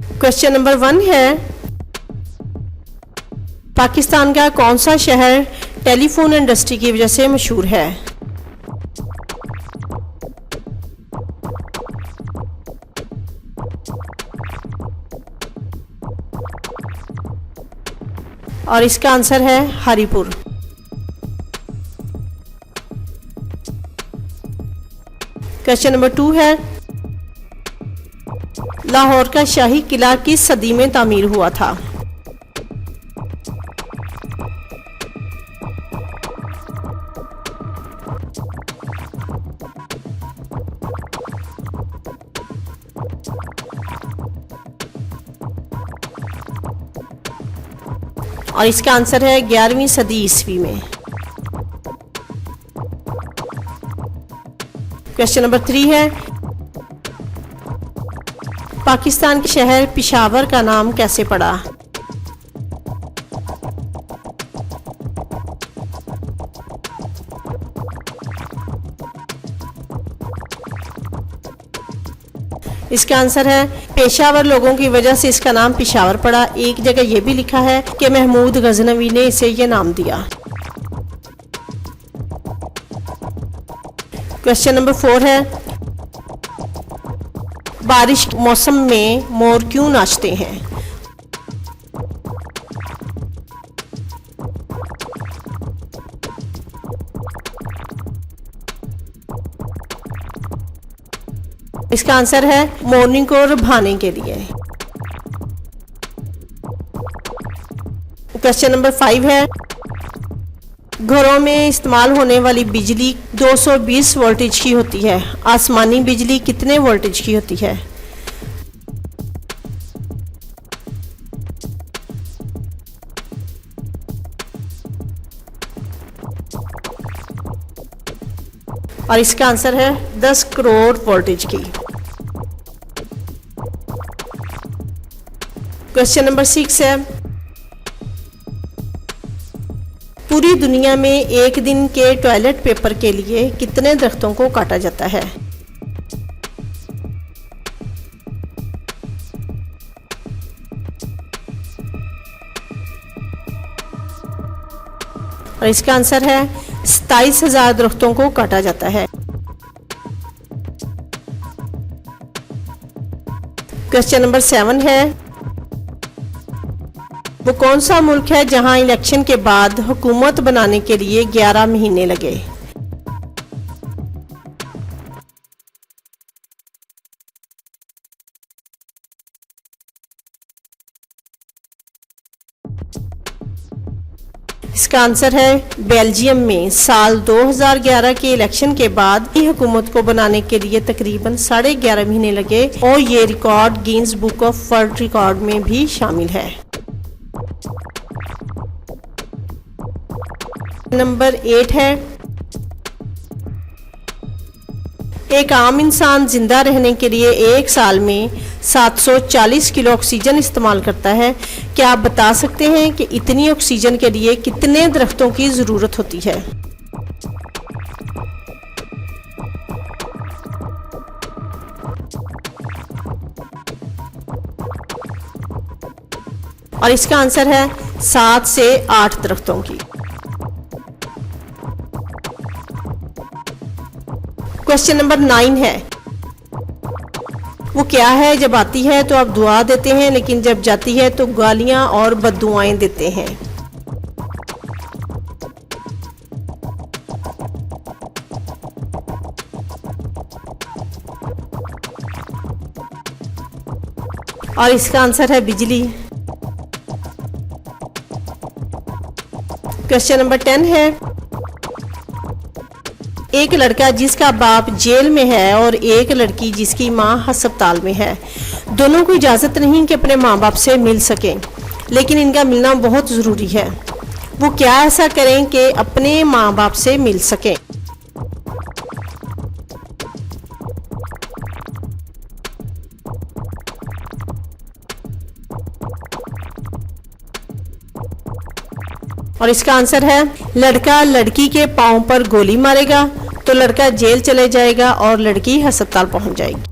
Question number 1 है, पाकिस्तान का कौन सा शहर टेलीफोन इंडस्ट्री की वजह से मशहूर है? और इसका आंसर है हरिपुर। क्वेश्चन नंबर 2 है, लाहौर का शाही किला किस सदी में तामीर हुआ था? और इसका आंसर है 11वीं सदी ईस्वी में। क्वेश्चन नंबर 3 है, पाकिस्तान के शहर पेशावर का नाम कैसे पड़ा? इसका आंसर है पेशावर लोगों की वजह से इसका नाम पेशावर पड़ा। एक जगह यह भी लिखा है कि महमूद गजनवी ने इसे यह नाम दिया। क्वेश्चन नंबर 4 है, बारिश के मौसम में मोर क्यों नाचते हैं? इसका आंसर है मॉर्निंग को रुभाने के लिए। क्वेश्चन नंबर 5 है, घरों में इस्तेमाल होने वाली बिजली 220 वोल्टेज की होती है, आसमानी बिजली कितने वोल्टेज की होती है? और इसका आंसर है 10 करोड़ वोल्टेज की। क्वेश्चन नंबर 6 है, पूरी दुनिया में एक दिन के टॉयलेट पेपर के लिए कितने दरख्तों को काटा जाता है? और इसका आंसर है 27,000 दरख्तों को काटा जाता है। क्वेश्चन नंबर 7 है, वो कौन सा मुल्क है जहां इलेक्शन के बाद हुकूमत बनाने के लिए 11 महीने लगे? इसका आंसर है बेल्जियम में साल 2011 के इलेक्शन के बाद ही हुकूमत को बनाने के लिए तकरीबन 11.5 महीने लगे और ये record Guinness book of world record में भी शामिल है। नंबर 8 है, एक आम इंसान जिंदा रहने के लिए एक साल में 740 किलो ऑक्सीजन इस्तेमाल करता है। क्या आप बता सकते हैं कि इतनी ऑक्सीजन के लिए कितने दरख्तों की जरूरत होती है? और इसका आंसर है 7 से 8 दरख्तों की। क्वेश्चन नंबर 9 है, वो क्या है जब आती है तो आप दुआ देते हैं लेकिन जब जाती है तो गालियां और बद्दुआएं देते हैं? और इसका आंसर है बिजली। क्वेश्चन नंबर 10 है, एक लड़का जिसका बाप जेल में है और एक लड़की जिसकी मां अस्पताल में है, दोनों को इजाज़त नहीं कि अपने माँ बाप से मिल सकें, लेकिन इनका मिलना बहुत ज़रूरी है। वो क्या ऐसा करें कि अपने माँ बाप से मिल सकें? और इसका आंसर है लड़का लड़की के पाँव पर गोली मारेगा तो लड़का जेल चले जाएगा और लड़की अस्पताल पहुंच जाएगी।